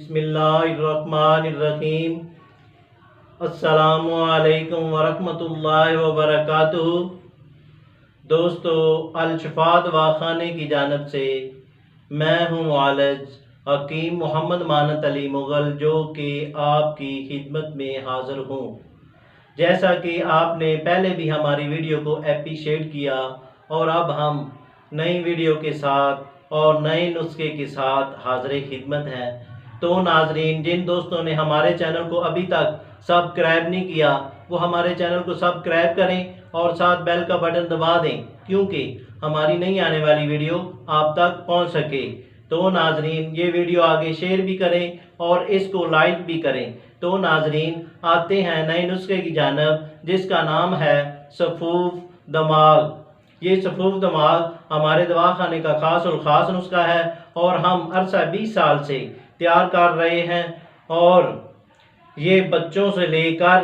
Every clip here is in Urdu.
بسم اللہ الرحمن الرحیم۔ السلام علیکم ورحمۃ اللہ وبرکاتہ۔ دوستو، الشفا دواخانے کی جانب سے میں ہوں معالج حکیم محمد مانت علی مغل، جو کہ آپ کی خدمت میں حاضر ہوں۔ جیسا کہ آپ نے پہلے بھی ہماری ویڈیو کو اپریشیٹ کیا، اور اب ہم نئی ویڈیو کے ساتھ اور نئے نسخے کے ساتھ حاضر خدمت ہیں۔ تو ناظرین، جن دوستوں نے ہمارے چینل کو ابھی تک سبسکرائب نہیں کیا، وہ ہمارے چینل کو سبسکرائب کریں اور ساتھ بیل کا بٹن دبا دیں، کیونکہ ہماری نئی آنے والی ویڈیو آپ تک پہنچ سکے۔ تو ناظرین، یہ ویڈیو آگے شیئر بھی کریں اور اس کو لائک بھی کریں۔ تو ناظرین، آتے ہیں نئے نسخے کی جانب، جس کا نام ہے صفوف دماغ۔ یہ صفوف دماغ ہمارے دواخانے کا خاص الخاص نسخہ ہے، اور ہم عرصہ 20 سال سے تیار کر رہے ہیں، اور یہ بچوں سے لے کر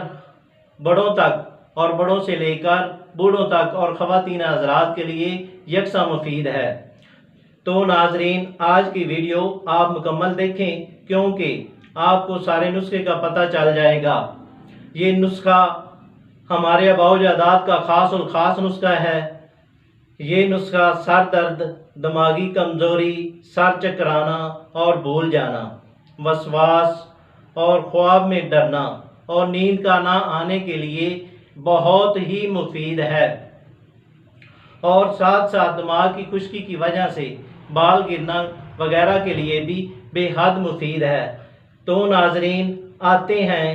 بڑوں تک اور بڑوں سے لے کر بوڑھوں تک اور خواتین حضرات کے لیے یکساں مفید ہے۔ تو ناظرین، آج کی ویڈیو آپ مکمل دیکھیں، کیونکہ آپ کو سارے نسخے کا پتہ چل جائے گا۔ یہ نسخہ ہمارے آباء و اجداد کا خاص الخاص نسخہ ہے۔ یہ نسخہ سر درد، دماغی کمزوری، سر چکرانا اور بھول جانا، وسواس اور خواب میں ڈرنا اور نیند کا نہ آنے کے لیے بہت ہی مفید ہے، اور ساتھ ساتھ دماغ کی خشکی کی وجہ سے بال گرنا وغیرہ کے لیے بھی بے حد مفید ہے۔ تو ناظرین، آتے ہیں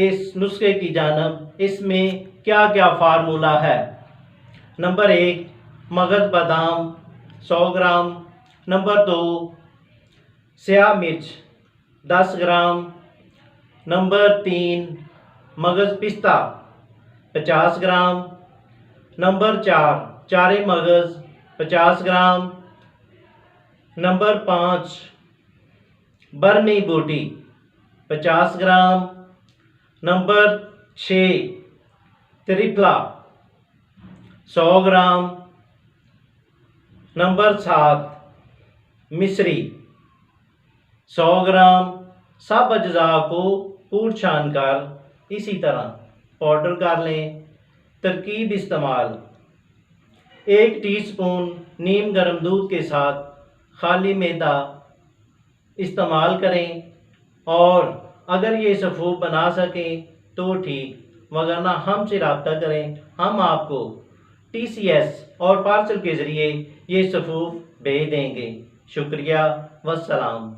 اس نسخے کی جانب۔ اس میں کیا کیا فارمولہ ہے؟ نمبر 1، مغز بادام 100 گرام۔ نمبر 2، سیاہ مرچ 10 گرام۔ نمبر 3، مغز پستہ 50 گرام۔ نمبر 4، چارے مغز 50 گرام۔ نمبر 5، برمی بوٹی 50 گرام۔ Number 6، تریفلا 100 gram. نمبر 7، مصری 100 گرام۔ سب اجزاء کو کوٹ چھان کر اسی طرح پاؤڈر کر لیں۔ ترکیب استعمال: 1 ٹی سپون نیم گرم دودھ کے ساتھ خالی معدہ استعمال کریں، اور اگر یہ صفوف بنا سکیں تو ٹھیک، وگرنہ ہم سے رابطہ کریں، ہم آپ کو TCS اور پارسل کے ذریعے یہ صفوف بھیج دیں گے۔ شکریہ، والسلام۔